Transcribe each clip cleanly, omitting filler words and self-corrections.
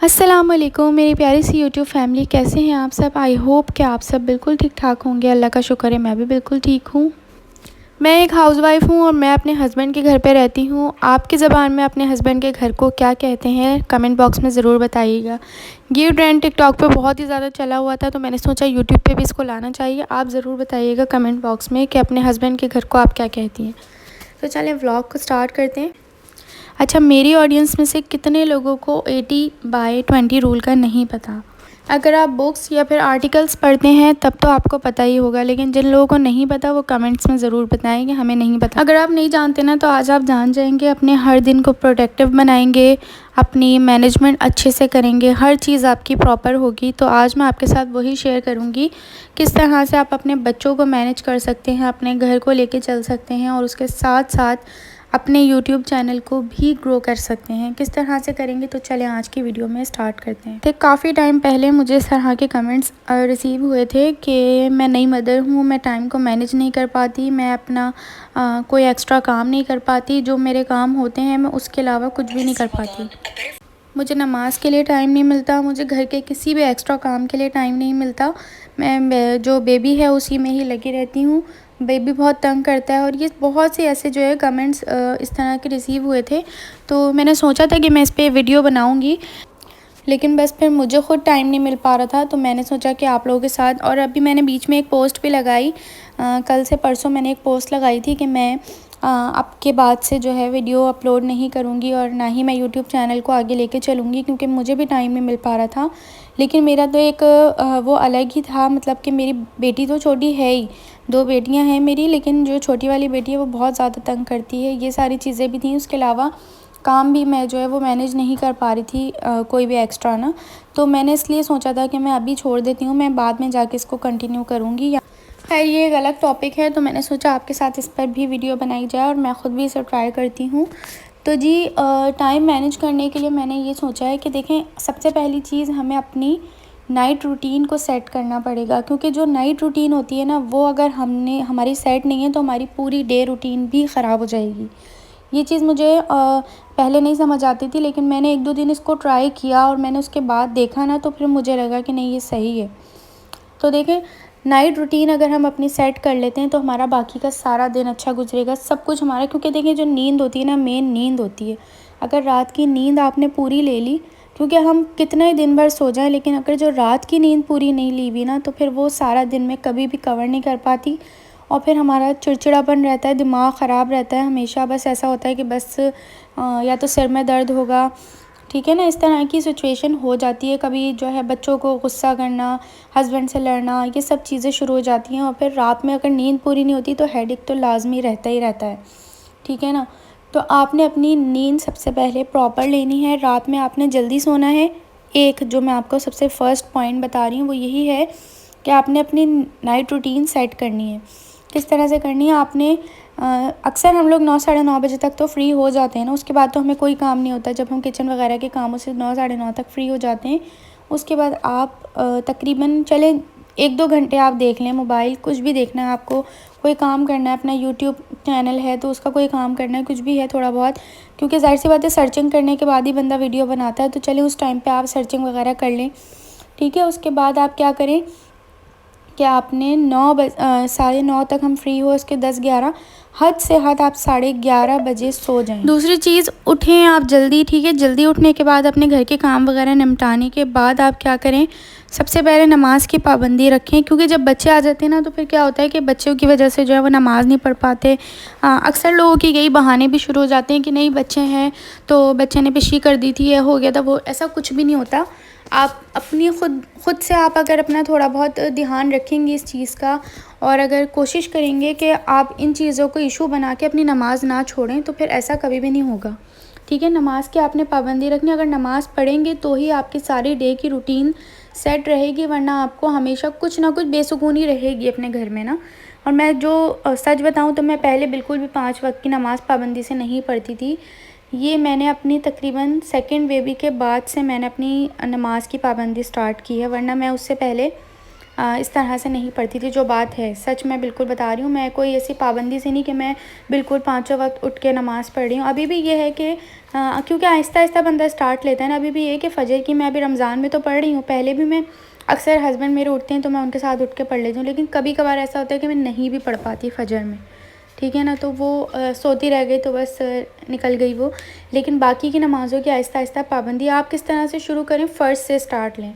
अस्सलाम वालेकुम मेरी प्यारी सी यूट्यूब फैमिली, कैसे हैं आप सब। आई होप कि आप सब बिल्कुल ठीक ठाक होंगे। अल्लाह का शुक्र है मैं भी बिल्कुल ठीक हूँ। मैं एक हाउसवाइफ हूँ और मैं अपने हस्बैंड के घर पे रहती हूँ। आपकी ज़बान में अपने हस्बैंड के घर को क्या कहते हैं कमेंट बॉक्स में ज़रूर बताइएगा। ये ट्रेंड टिकटॉक पे बहुत ही ज़्यादा चला हुआ था, तो मैंने सोचा यूट्यूब पे भी इसको लाना चाहिए। आप ज़रूर बताइएगा कमेंट बॉक्स में कि अपने हस्बैंड के घर को आप क्या कहती हैं। तो चलें व्लॉग को स्टार्ट करते हैं। अच्छा, मेरी ऑडियंस में से कितने लोगों को 80/20 रूल का नहीं पता। अगर आप बुक्स या फिर आर्टिकल्स पढ़ते हैं तब तो आपको पता ही होगा, लेकिन जिन लोगों को नहीं पता वो कमेंट्स में ज़रूर बताएं कि हमें नहीं पता। अगर आप नहीं जानते ना तो आज आप जान जाएंगे। अपने हर दिन को प्रोडक्टिव बनाएंगे, अपनी मैनेजमेंट अच्छे से करेंगे, हर चीज़ आपकी प्रॉपर होगी। तो आज मैं आपके साथ वही शेयर करूँगी किस तरह से आप अपने बच्चों को मैनेज कर सकते हैं, अपने घर को लेके चल सकते हैं और उसके साथ साथ अपने YouTube चैनल को भी ग्रो कर सकते हैं। किस तरह से करेंगे तो चलें आज की वीडियो में स्टार्ट करते हैं। तो काफ़ी टाइम पहले मुझे इस तरह के कमेंट्स रिसीव हुए थे कि मैं नई मदर हूँ, मैं टाइम को मैनेज नहीं कर पाती, मैं अपना कोई एक्स्ट्रा काम नहीं कर पाती, जो मेरे काम होते हैं मैं उसके अलावा कुछ भी नहीं कर पाती। मुझे नमाज़ के लिए टाइम नहीं मिलता, मुझे घर के किसी भी एक्स्ट्रा काम के लिए टाइम नहीं मिलता। मैं जो बेबी है उसी में ही लगी रहती हूँ। बेबी बहुत तंग करता है। और ये बहुत से ऐसे जो है कमेंट्स इस तरह के रिसीव हुए थे, तो मैंने सोचा था कि मैं इस पर वीडियो बनाऊँगी, लेकिन बस फिर मुझे ख़ुद टाइम नहीं मिल पा रहा था। तो मैंने सोचा कि आप लोगों के साथ, और अभी मैंने बीच में एक पोस्ट भी लगाई, कल से परसों मैंने एक पोस्ट लगाई थी कि मैं अब के बाद से जो है वीडियो अपलोड नहीं करूँगी और ना ही मैं यूट्यूब चैनल को आगे लेके चलूँगी, क्योंकि मुझे भी टाइम नहीं मिल पा रहा था। लेकिन मेरा तो एक वो अलग ही था, मतलब कि मेरी बेटी तो छोटी है ही, 2 बेटियां हैं मेरी, लेकिन जो छोटी वाली बेटी है वो बहुत ज़्यादा तंग करती है। ये सारी चीज़ें भी थी, उसके अलावा काम भी मैं जो है वो मैनेज नहीं कर पा रही थी कोई भी एक्स्ट्रा ना। तो मैंने इसलिए सोचा था कि मैं अभी छोड़ देती हूँ, मैं बाद में जाके इसको कंटिन्यू करूँगी। खैर ये एक अलग टॉपिक है, तो मैंने सोचा आपके साथ इस पर भी वीडियो बनाई जाए और मैं ख़ुद भी इसे ट्राई करती हूँ। तो जी टाइम मैनेज करने के लिए मैंने ये सोचा है कि देखें, सबसे पहली चीज़ हमें अपनी नाइट रूटीन को सेट करना पड़ेगा, क्योंकि जो नाइट रूटीन होती है ना वो अगर हमारी सेट नहीं है तो हमारी पूरी डे रूटीन भी ख़राब हो जाएगी। ये चीज़ मुझे पहले नहीं समझ आती थी, लेकिन मैंने 1-2 दिन इसको ट्राई किया और मैंने उसके बाद देखा ना, तो फिर मुझे लगा कि नहीं ये सही है। तो देखें, नाइट रूटीन अगर हम अपनी सेट कर लेते हैं तो हमारा बाकी का सारा दिन अच्छा गुजरेगा, सब कुछ हमारा। क्योंकि देखिए जो नींद होती है ना, मेन नींद होती है। अगर रात की नींद आपने पूरी ले ली, क्योंकि हम कितना ही दिन भर सो जाएं, लेकिन अगर जो रात की नींद पूरी नहीं ली हुई ना, तो फिर वो सारा दिन में कभी भी कवर नहीं कर पाती और फिर हमारा चिड़चिड़ापन रहता है, दिमाग ख़राब रहता है हमेशा। बस ऐसा होता है कि बस या तो सिर में दर्द होगा, ठीक है ना, इस तरह की सिचुएशन हो जाती है। कभी जो है बच्चों को गुस्सा करना, हस्बैंड से लड़ना, ये सब चीज़ें शुरू हो जाती हैं। और फिर रात में अगर नींद पूरी नहीं होती तो हेडेक तो लाजमी रहता ही रहता है, ठीक है ना। तो आपने अपनी नींद सबसे पहले प्रॉपर लेनी है, रात में आपने जल्दी सोना है। एक जो मैं आपको सबसे फर्स्ट पॉइंट बता रही हूँ वो यही है कि आपने अपनी नाइट रूटीन सेट करनी है। किस तरह से करनी है आपने, अक्सर हम लोग 9 साढ़े 9 बजे तक तो फ्री हो जाते हैं ना, उसके बाद तो हमें कोई काम नहीं होता। जब हम किचन वगैरह के कामों से 9 साढ़े 9 तक फ्री हो जाते हैं, उसके बाद आप तकरीबन चले 1-2 घंटे आप देख लें मोबाइल, कुछ भी देखना है आपको, कोई काम करना है, अपना यूट्यूब चैनल है तो उसका कोई काम करना है, कुछ भी है थोड़ा बहुत, क्योंकि ज़ाहिर सी बात है सर्चिंग करने के बाद ही बंदा वीडियो बनाता है। तो चलिए उस टाइम पर आप सर्चिंग वगैरह कर लें, ठीक है। उसके बाद आप क्या करें कि आपने 9 साढ़े 9 तक हम फ्री हो, इसके 10-11, हद से हद आप 11:30 बजे सो जाएं। दूसरी चीज़, उठें आप जल्दी, ठीक है। जल्दी उठने के बाद अपने घर के काम वगैरह निपटाने के बाद आप क्या करें, सबसे पहले नमाज़ की पाबंदी रखें, क्योंकि जब बच्चे आ जाते हैं ना तो फिर क्या होता है कि बच्चों की वजह से जो है वो नमाज़ नहीं पढ़ पाते। अक्सर लोगों की यही बहाने भी शुरू हो जाते हैं कि नहीं बच्चे हैं तो बच्चे ने पिशी कर दी थी, हो गया था वो, ऐसा कुछ भी नहीं होता। आप अपनी खुद से आप अगर अपना थोड़ा बहुत ध्यान रखेंगे इस चीज़ का, और अगर कोशिश करेंगे कि आप इन चीज़ों को इशू बना के अपनी नमाज़ ना छोड़ें, तो फिर ऐसा कभी भी नहीं होगा, ठीक है। नमाज़ की आपने पाबंदी रखनी, अगर नमाज़ पढ़ेंगे तो ही आपकी सारी डे की रूटीन सेट रहेगी, वरना आपको हमेशा कुछ ना कुछ बेसुकूनी रहेगी अपने घर में ना। और मैं जो सच बताऊं तो मैं पहले बिल्कुल भी 5 वक्त की नमाज़ पाबंदी से नहीं पढ़ती थी। ये मैंने अपनी तकरीबन सेकंड बेबी के बाद से मैंने अपनी नमाज़ की पाबंदी स्टार्ट की है, वरना मैं उससे पहले इस तरह से नहीं पढ़ती थी, जो बात है सच मैं बिल्कुल बता रही हूँ। मैं कोई ऐसी पाबंदी से नहीं कि मैं बिल्कुल पाँचों वक्त उठ के नमाज़ पढ़ रही हूँ। अभी भी ये है कि क्योंकि आहिस्ता आहिस्ता बंदा स्टार्ट लेता है ना, अभी भी ये है कि फ़जर की मैं अभी रमज़ान में तो पढ़ रही हूँ। पहले भी मैं अक्सर हस्बैंड मेरे उठते हैं तो मैं उनके साथ उठ के पढ़ लेती हूँ, लेकिन कभी कभार ऐसा होता है कि मैं नहीं भी पढ़ पाती फ़जर में, ठीक है ना, तो वो सोती रह गई तो बस निकल गई वो। लेकिन बाकी की नमाज़ों की आहिस्ता आहिस्ता पाबंदी आप किस तरह से शुरू करें, फ़र्ज़ से स्टार्ट लें,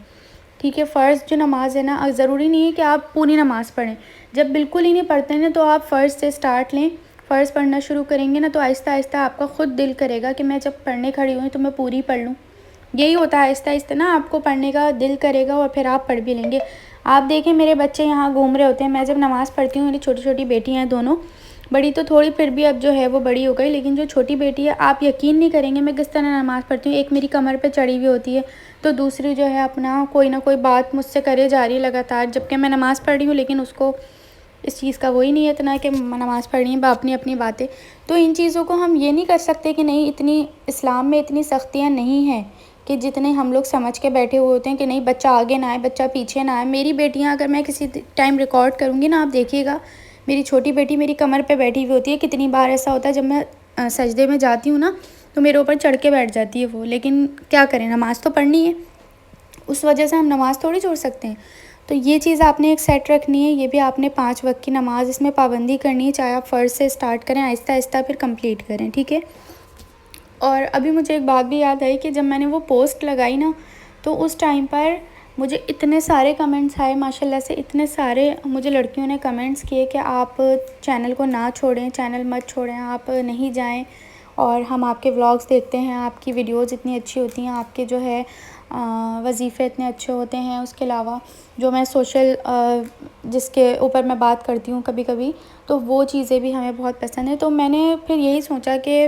ठीक है। फ़र्ज़ जो नमाज़ है ना, ज़रूरी नहीं है कि आप पूरी नमाज़ पढ़ें। जब बिल्कुल ही नहीं पढ़ते ना तो आप फ़र्ज़ से स्टार्ट लें। फ़र्ज़ पढ़ना शुरू करेंगे ना तो आहिस्ता आहिस्ता आपका ख़ुद दिल करेगा कि मैं जब पढ़ने खड़ी हुई तो मैं पूरी पढ़ लूँ। यही होता है, आहिस्ता आहिस्ता ना आपको पढ़ने का दिल करेगा और फिर आप पढ़ भी लेंगे। आप देखें मेरे बच्चे यहाँ घूम रहे होते हैं, मैं जब नमाज़ पढ़ती हूँ, मेरी छोटी छोटी बेटियाँ हैं दोनों, बड़ी तो थोड़ी फिर भी अब जो है वो बड़ी हो गई, लेकिन जो छोटी बेटी है, आप यकीन नहीं करेंगे मैं किस तरह नमाज़ पढ़ती हूँ। एक मेरी कमर पे चढ़ी हुई होती है तो दूसरी जो है अपना कोई ना कोई बात मुझसे करे जा रही है लगातार, जबकि मैं नमाज़ पढ़ रही हूँ, लेकिन उसको इस चीज़ का वही नहीं है इतना कि नमाज़ पढ़नी है, अपनी अपनी बातें। तो इन चीज़ों को हम ये नहीं कर सकते कि नहीं, इतनी इस्लाम में इतनी सख्तियाँ नहीं हैं कि जितने हम लोग समझ के बैठे हुए होते हैं कि नहीं बच्चा आगे ना आए, बच्चा पीछे ना आए। मेरी बेटियाँ अगर मैं किसी टाइम रिकॉर्ड करूँगी ना, आप देखिएगा मेरी छोटी बेटी मेरी कमर पे बैठी हुई होती है। कितनी बार ऐसा होता है जब मैं सजदे में जाती हूँ ना तो मेरे ऊपर चढ़ के बैठ जाती है वो, लेकिन क्या करें, नमाज़ तो पढ़नी है, उस वजह से हम नमाज़ थोड़ी छोड़ सकते हैं। तो ये चीज़ आपने एक सेट रखनी है, ये भी आपने 5 वक्त की नमाज़ इसमें पाबंदी करनी है, चाहे आप फ़र्ज़ से स्टार्ट करें, आहिस्ता आहिस्ता फिर कंप्लीट करें, ठीक है। और अभी मुझे एक बात भी याद आई कि जब मैंने वो पोस्ट लगाई ना तो उस टाइम पर मुझे इतने सारे कमेंट्स आए माशाल्लाह से, इतने सारे मुझे लड़कियों ने कमेंट्स किए कि आप चैनल को ना छोड़ें, चैनल मत छोड़ें, आप नहीं जाएं, और हम आपके व्लॉग्स देखते हैं, आपकी वीडियोज़ इतनी अच्छी होती हैं, आपके जो है वजीफ़े इतने अच्छे होते हैं। उसके अलावा जो मैं सोशल जिसके ऊपर मैं बात करती हूँ कभी कभी, तो वो चीज़ें भी हमें बहुत पसंद है। तो मैंने फिर यही सोचा कि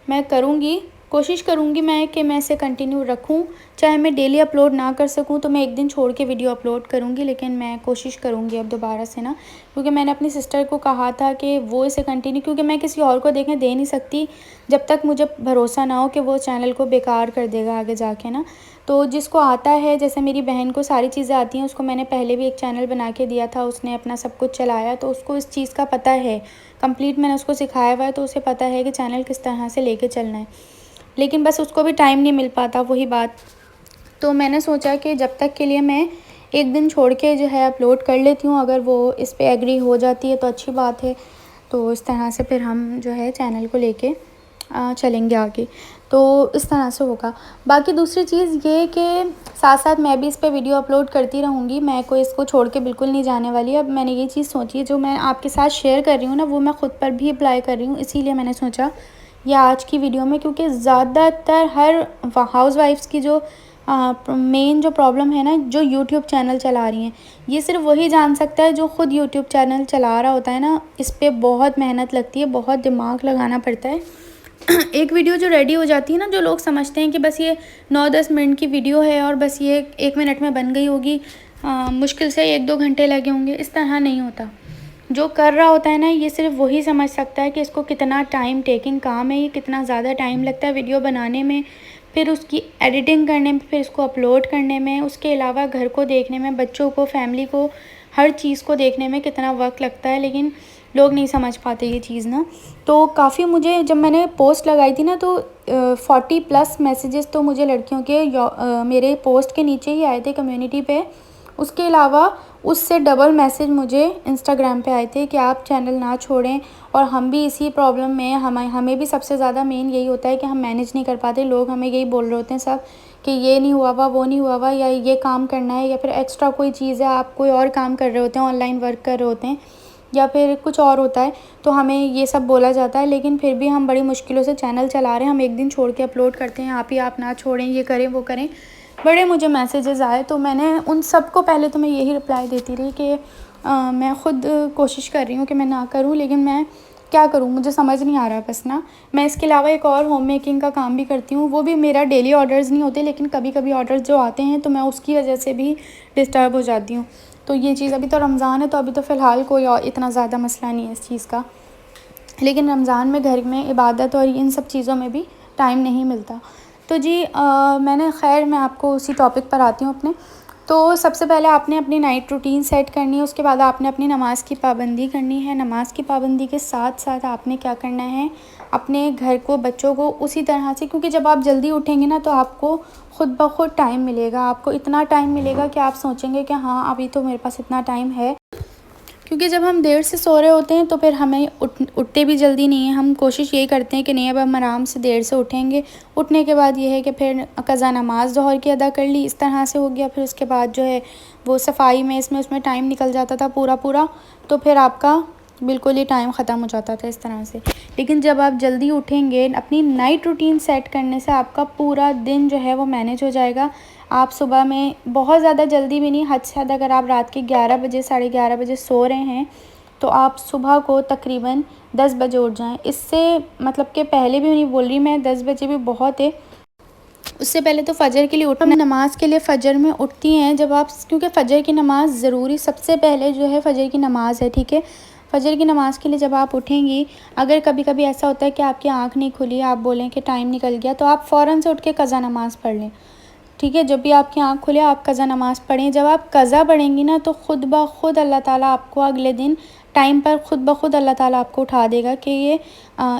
मैं करूँगी, कोशिश करूँगी मैं कि मैं इसे कंटिन्यू रखूँ, चाहे मैं डेली अपलोड ना कर सकूँ तो मैं एक दिन छोड़ के वीडियो अपलोड करूँगी, लेकिन मैं कोशिश करूँगी अब दोबारा से ना, क्योंकि मैंने अपनी सिस्टर को कहा था कि वो इसे कंटिन्यू, क्योंकि मैं किसी और को दे नहीं सकती जब तक मुझे भरोसा ना हो कि वो चैनल को बेकार कर देगा आगे जाके ना। तो जिसको आता है, जैसे मेरी बहन को सारी चीज़ें आती हैं, उसको मैंने पहले भी एक चैनल बना के दिया था, उसने अपना सब कुछ चलाया, तो उसको इस चीज़ का पता है, कंप्लीट मैंने उसको सिखाया हुआ है, तो उसे पता है कि चैनल किस तरह से लेके चलना है। लेकिन बस उसको भी टाइम नहीं मिल पाता, वही बात। तो मैंने सोचा कि जब तक के लिए मैं एक दिन छोड़ के जो है अपलोड कर लेती हूँ, अगर वो इस पे एग्री हो जाती है तो अच्छी बात है। तो इस तरह से फिर हम जो है चैनल को लेके चलेंगे आगे, तो इस तरह से होगा। बाकी दूसरी चीज़ ये कि साथ साथ मैं भी इस पे वीडियो अपलोड करती रहूँगी, मैं कोई इसको छोड़ के बिल्कुल नहीं जाने वाली। अब मैंने ये चीज़ सोची है, जो मैं आपके साथ शेयर कर रही हूँ ना, वो मैं ख़ुद पर भी अप्लाई कर रही हूँ, इसीलिए मैंने सोचा ये आज की वीडियो में, क्योंकि ज़्यादातर हर हाउस वाइफ्स की जो मेन जो प्रॉब्लम है ना, जो यूट्यूब चैनल चला रही हैं, ये सिर्फ वही जान सकता है जो ख़ुद यूट्यूब चैनल चला रहा होता है ना। इस पर बहुत मेहनत लगती है, बहुत दिमाग लगाना पड़ता है। एक वीडियो जो रेडी हो जाती है ना, जो लोग समझते हैं कि बस ये 9-10 मिनट की वीडियो है और बस ये 1 मिनट में बन गई होगी, मुश्किल से 1-2 घंटे लगे होंगे, इस तरह नहीं होता। जो कर रहा होता है ना, ये सिर्फ वही समझ सकता है कि इसको कितना टाइम टेकिंग काम है, ये कितना ज़्यादा टाइम लगता है वीडियो बनाने में, फिर उसकी एडिटिंग करने में, फिर इसको अपलोड करने में, उसके अलावा घर को देखने में, बच्चों को, फैमिली को, हर चीज़ को देखने में कितना वक्त लगता है। लेकिन लोग नहीं समझ पाते ये चीज़ ना। तो काफ़ी मुझे, जब मैंने पोस्ट लगाई थी ना, तो 40+ मैसेजेस तो मुझे लड़कियों के मेरे पोस्ट के नीचे ही आए थे कम्युनिटी पे। उसके अलावा उससे डबल मैसेज मुझे इंस्टाग्राम पे आए थे कि आप चैनल ना छोड़ें, और हम भी इसी प्रॉब्लम में हैं। हमें भी सबसे ज़्यादा मेन यही होता है कि हम मैनेज नहीं कर पाते। लोग हमें यही बोल रहे होते हैं सब कि ये नहीं हुआ हुआ, वो नहीं हुआ हुआ, या ये काम करना है, या फिर एक्स्ट्रा कोई चीज़ है, आप कोई और काम कर रहे होते हैं, ऑनलाइन वर्क कर रहे होते हैं, या फिर कुछ और होता है, तो हमें ये सब बोला जाता है। लेकिन फिर भी हम बड़ी मुश्किलों से चैनल चला रहे हैं, हम एक दिन छोड़ के अपलोड करते हैं, आप ना छोड़ें, ये करें वो करें, बड़े मुझे मैसेजेस आए। तो मैंने उन सब को पहले तो मैं यही रिप्लाई देती रही कि मैं ख़ुद कोशिश कर रही हूँ कि मैं ना करूँ, लेकिन मैं क्या करूँ, मुझे समझ नहीं आ रहा बस ना। मैं इसके अलावा एक और होम मेकिंग का काम भी करती हूँ, वो भी मेरा डेली ऑर्डर्स नहीं होते, लेकिन कभी कभी ऑर्डर्स जो आते हैं तो मैं उसकी वजह से भी डिस्टर्ब हो जाती हूँ। तो ये चीज़, अभी तो रमज़ान है तो अभी तो फ़िलहाल कोई और इतना ज़्यादा मसला नहीं है इस चीज़ का, लेकिन रमज़ान में घर में इबादत और इन सब चीज़ों में भी टाइम नहीं मिलता। तो जी मैं आपको उसी टॉपिक पर आती हूँ अपने। तो सबसे पहले आपने अपनी नाइट रूटीन सेट करनी है, उसके बाद आपने अपनी नमाज़ की पाबंदी करनी है। नमाज़ की पाबंदी के साथ साथ आपने क्या करना है, अपने घर को, बच्चों को उसी तरह से, क्योंकि जब आप जल्दी उठेंगे ना तो आपको ख़ुद ब खुद टाइम मिलेगा। आपको इतना टाइम मिलेगा कि आप सोचेंगे कि हाँ अभी तो मेरे पास इतना टाइम है, क्योंकि जब हम देर से सो रहे होते हैं तो फिर हमें उठते भी जल्दी नहीं है। हम कोशिश यही करते हैं कि नहीं अब हम आराम से देर से उठेंगे। उठने के बाद ये है कि फिर क़ज़ा नमाज़ ज़ोहर की अदा कर ली, इस तरह से हो गया। फिर उसके बाद जो है वो सफाई में इसमें उसमें टाइम निकल जाता था पूरा, तो फिर आपका बिल्कुल ही टाइम ख़त्म हो जाता था इस तरह से। लेकिन जब आप जल्दी उठेंगे, अपनी नाइट रूटीन सेट करने से आपका पूरा दिन जो है वो मैनेज हो जाएगा। आप सुबह में बहुत ज़्यादा जल्दी भी नहीं, हद से हद अगर आप रात के 11 बजे, साढ़े 11 बजे सो रहे हैं तो आप सुबह को तकरीबन 10 बजे उठ जाएँ। इससे मतलब कि पहले भी नहीं बोल रही मैं, 10 बजे भी बहुत है। उससे पहले तो फ़जर के लिए उठना, नमाज़ के लिए फ़जर में उठती हैं जब आप, क्योंकि फ़जर की नमाज़ ज़रूरी सबसे पहले जो है फ़जर की नमाज़ है, ठीक है। फ़जर की नमाज़ के लिए जब आप उठेंगी, अगर कभी कभी ऐसा होता है कि आपकी आँख नहीं खुली, आप बोलें कि टाइम निकल गया, तो आप फ़ौरन से उठ के क़ज़ा नमाज़ पढ़ लें, ठीक है। जब भी आपकी आँख खुले आप क़ज़ा नमाज़ पढ़ें। जब आप क़ज़ा पढ़ेंगी ना तो ख़ुद ब खुद अल्लाह ताला आपको अगले दिन टाइम पर ख़ुद ब खुद अल्लाह ताला आपको उठा देगा कि ये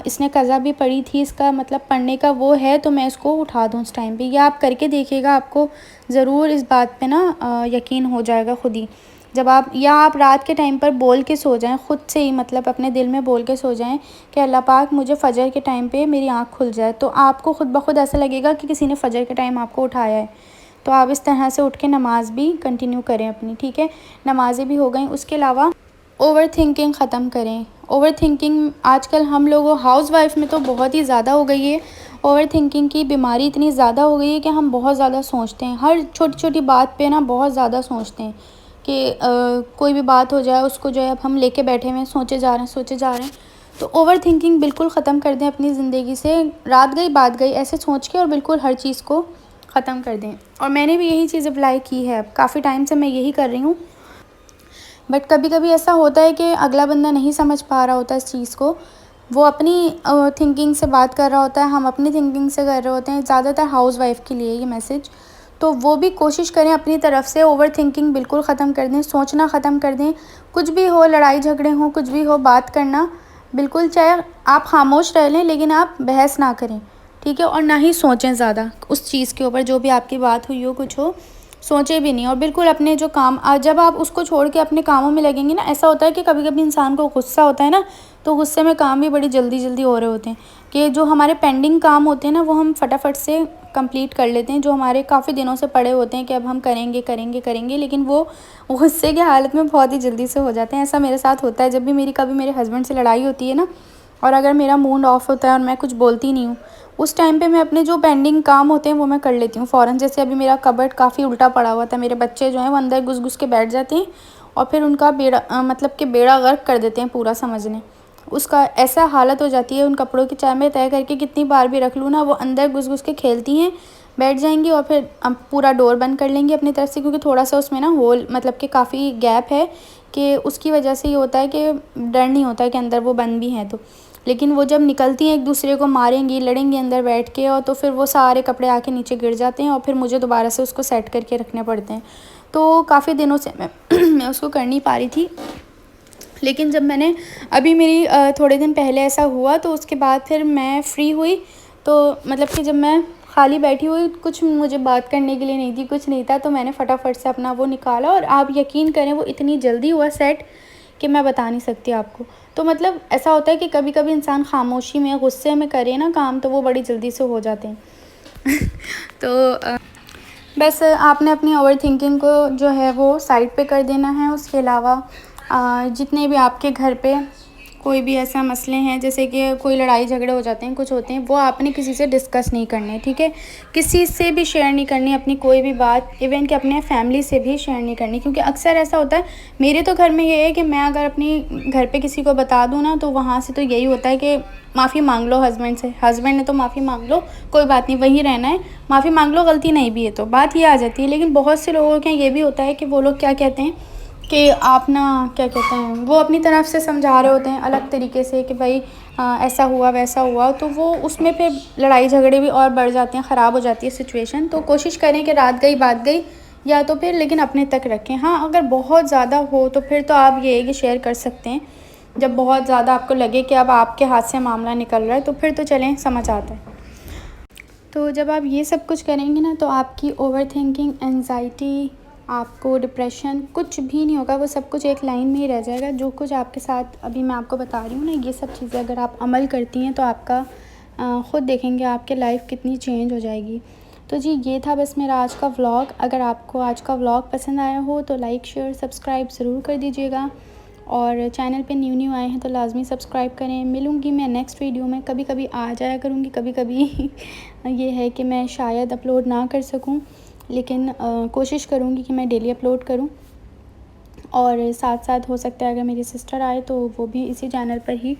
इसने क़ज़ा भी पढ़ी थी, इसका मतलब पढ़ने का वो है, तो मैं इसको उठा दूँ उस टाइम पे। ये आप करके देखिएगा, आपको ज़रूर इस बात पे ना यकीन हो जाएगा खुद ही। जब आप, या आप रात के टाइम पर बोल के सो जाएं, ख़ुद से ही, मतलब अपने दिल में बोल के सो जाएं कि अल्लाह पाक मुझे फ़जर के टाइम पे मेरी आँख खुल जाए, तो आपको ख़ुद ब खुद ऐसा लगेगा कि किसी ने फ़जर के टाइम आपको उठाया है। तो आप इस तरह से उठ के नमाज़ भी कंटिन्यू करें अपनी, ठीक है। नमाज़ें भी हो गई। उसके अलावा ओवर थिंकिंग ख़त्म करें। ओवर थिंकिंग आजकल हम लोगों हाउसवाइफ में तो बहुत ही ज़्यादा हो गई है। ओवर थिंकिंग की बीमारी इतनी ज़्यादा हो गई है कि हम बहुत ज़्यादा सोचते हैं, हर छोटी छोटी बात पे ना बहुत ज़्यादा सोचते हैं कि कोई भी बात हो जाए उसको जो है अब हम लेके बैठे हुए हैं, सोचे जा रहे हैं। तो ओवर थिंकिंग बिल्कुल ख़त्म कर दें अपनी ज़िंदगी से। रात गई बात गई ऐसे सोच के और बिल्कुल हर चीज़ को ख़त्म कर दें। और मैंने भी यही चीज़ अप्लाई की है, अब काफ़ी टाइम से मैं यही कर रही हूँ। बट कभी कभी ऐसा होता है कि अगला बंदा नहीं समझ पा रहा होता इस चीज़ को, वो अपनी थिंकिंग से बात कर रहा होता है, हम अपनी थिंकिंग से कर रहे होते हैं। ज़्यादातर हाउसवाइफ के लिए ये मैसेज, तो वो भी कोशिश करें अपनी तरफ से ओवर थिंकिंग बिल्कुल ख़त्म कर दें, सोचना ख़त्म कर दें। कुछ भी हो, लड़ाई झगड़े हों, कुछ भी हो, बात करना बिल्कुल, चाहे आप खामोश रह लें लेकिन आप बहस ना करें, ठीक है। और ना ही सोचें ज़्यादा उस चीज़ के ऊपर, जो भी आपकी बात हुई हो, कुछ हो, सोचे भी नहीं। और बिल्कुल अपने जो काम, जब आप उसको छोड़ के अपने कामों में लगेंगे ना, ऐसा होता है कि कभी कभी इंसान को गुस्सा होता है ना, तो गुस्से में काम भी बड़ी जल्दी हो रहे होते हैं कि जो हमारे पेंडिंग काम होते हैं ना वो हम फटाफट से कंप्लीट कर लेते हैं, जो हमारे काफ़ी दिनों से पड़े होते हैं कि अब हम करेंगे, लेकिन वो गुस्से की हालत में बहुत ही जल्दी से हो जाते हैं। ऐसा मेरे साथ होता है जब भी मेरी कभी मेरे हस्बैंड से लड़ाई होती है ना, और अगर मेरा मूड ऑफ होता है और मैं कुछ बोलती नहीं हूँ, उस टाइम पे मैं अपने जो पेंडिंग काम होते हैं वो मैं कर लेती हूँ फ़ौरन। जैसे अभी मेरा कबर्ड काफ़ी उल्टा पड़ा हुआ था, मेरे बच्चे जो हैं वो अंदर घुस के बैठ जाते हैं और फिर उनका मतलब कि बेड़ा गर्क कर देते हैं पूरा, समझने उसका ऐसा हालत हो जाती है उन कपड़ों की, चाहे मैं तय करके कितनी बार भी रख लूँ ना, वो अंदर घुस के खेलती हैं, बैठ जाएंगी और फिर पूरा डोर बंद कर लेंगी अपनी तरफ से, क्योंकि थोड़ा सा उसमें ना होल, मतलब कि काफ़ी गैप है, कि उसकी वजह से ये होता है कि डर नहीं होता है कि अंदर वो बंद भी हैं। तो लेकिन वो जब निकलती हैं एक दूसरे को मारेंगी, लड़ेंगी अंदर बैठ के, और तो फिर वो सारे कपड़े आके नीचे गिर जाते हैं और फिर मुझे दोबारा से उसको सेट करके रखने पड़ते हैं। तो काफ़ी दिनों से मैं उसको कर नहीं पा रही थी, लेकिन जब मैंने अभी मेरी थोड़े दिन पहले ऐसा हुआ, तो उसके बाद फिर मैं फ्री हुई, तो मतलब कि जब मैं खाली बैठी हुई, कुछ मुझे बात करने के लिए नहीं थी, कुछ नहीं था, तो मैंने फटाफट से अपना वो निकाला, और आप यकीन करें वो इतनी जल्दी हुआ सेट कि मैं बता नहीं सकती आपको। तो मतलब ऐसा होता है कि कभी कभी इंसान खामोशी में, गुस्से में करे ना काम, तो वो बड़ी जल्दी से हो जाते हैं। तो बस आपने अपनी ओवर थिंकिंग को जो है वो साइड पे कर देना है। उसके अलावा जितने भी आपके घर पे कोई भी ऐसा मसले हैं, जैसे कि कोई लड़ाई झगड़े हो जाते हैं, कुछ होते हैं, वो आपने किसी से डिस्कस नहीं करने, ठीक है। किसी से भी शेयर नहीं करनी अपनी कोई भी बात, इवन कि अपने फैमिली से भी शेयर नहीं करनी, क्योंकि अक्सर ऐसा होता है, मेरे तो घर में ये है कि मैं अगर अपनी घर पे किसी को बता दूँ ना, तो वहाँ से तो यही होता है कि माफ़ी मांग लो हस्बैंड से, हस्बैंड ने तो माफ़ी मांग लो, कोई बात नहीं, वहीं रहना है, माफ़ी मांग लो, गलती नहीं भी है तो, बात ये आ जाती है। लेकिन बहुत से लोगों के ये भी होता है कि वो लोग क्या कहते हैं कि आप ना, क्या कहते हैं, वो अपनी तरफ से समझा रहे होते हैं अलग तरीके से कि भाई ऐसा हुआ वैसा हुआ, तो वो उसमें फिर लड़ाई झगड़े भी और बढ़ जाते हैं, ख़राब हो जाती है सिचुएशन। तो कोशिश करें कि रात गई बात गई, या तो फिर लेकिन अपने तक रखें। हाँ, अगर बहुत ज़्यादा हो तो फिर तो आप ये है कि शेयर कर सकते हैं। जब बहुत ज़्यादा आपको लगे कि अब आपके हाथ से मामला निकल रहा है तो फिर तो चलें, समझ आता है। तो जब आप ये सब कुछ करेंगे ना तो आपकी ओवर थिंकिंग, एंजाइटी, आपको डिप्रेशन कुछ भी नहीं होगा, वो सब कुछ एक लाइन में ही रह जाएगा। जो कुछ आपके साथ अभी मैं आपको बता रही हूँ ना, ये सब चीज़ें अगर आप अमल करती हैं तो आपका ख़ुद देखेंगे आपके लाइफ कितनी चेंज हो जाएगी। तो जी ये था बस मेरा आज का व्लॉग। अगर आपको आज का व्लॉग पसंद आया हो तो लाइक, शेयर, सब्सक्राइब ज़रूर कर दीजिएगा। और चैनल पे न्यू आए हैं तो लाज़मी सब्सक्राइब करें। मिलूँगी मैं नेक्स्ट वीडियो में। कभी कभी आ जाया करूँगी, कभी कभी ये है कि मैं शायद अपलोड ना कर सकूँ, लेकिन कोशिश करूँगी कि मैं डेली अपलोड करूँ। और साथ साथ हो सकता है अगर मेरी सिस्टर आए तो वो भी इसी चैनल पर ही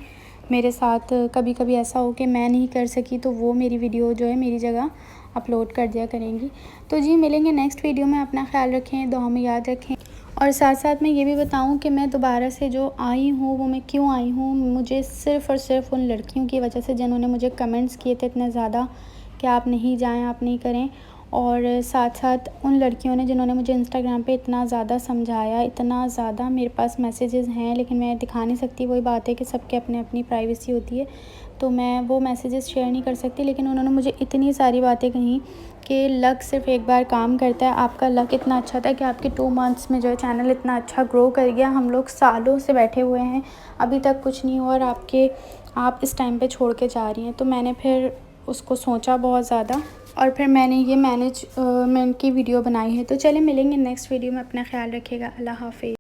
मेरे साथ, कभी कभी ऐसा हो कि मैं नहीं कर सकी तो वो मेरी वीडियो जो है मेरी जगह अपलोड कर दिया करेंगी। तो जी मिलेंगे नेक्स्ट वीडियो में। अपना ख्याल रखें, दुआ में याद रखें। और साथ साथ मैं ये भी बताऊं कि मैं दोबारा से जो आई हूँ वो मैं क्यों आई हूँ, मुझे सिर्फ़ और सिर्फ उन लड़कियों की वजह से जिन्होंने मुझे कमेंट्स किए थे इतने ज़्यादा कि आप नहीं जाएं, आप नहीं करें। और साथ साथ उन लड़कियों ने जिन्होंने मुझे इंस्टाग्राम पे इतना ज़्यादा समझाया, इतना ज़्यादा, मेरे पास मैसेजेस हैं लेकिन मैं दिखा नहीं सकती। वही बात है कि सबके अपने अपनी प्राइवेसी होती है तो मैं वो मैसेजेस शेयर नहीं कर सकती। लेकिन उन्होंने मुझे इतनी सारी बातें कहीं कि लक सिर्फ एक बार काम करता है। आपका लक इतना अच्छा था कि आपके 2 मंथ्स में जो है चैनल इतना अच्छा ग्रो कर गया। हम लोग सालों से बैठे हुए हैं, अभी तक कुछ नहीं हुआ और आप इस टाइम पे छोड़ के जा रही हैं। तो मैंने फिर उसको सोचा बहुत ज़्यादा और फिर मैंने ये मैनेजमेंट की वीडियो बनाई है। तो चलिए मिलेंगे नेक्स्ट वीडियो में। अपना ख्याल रखिएगा। अल्लाह हाफ़िज़।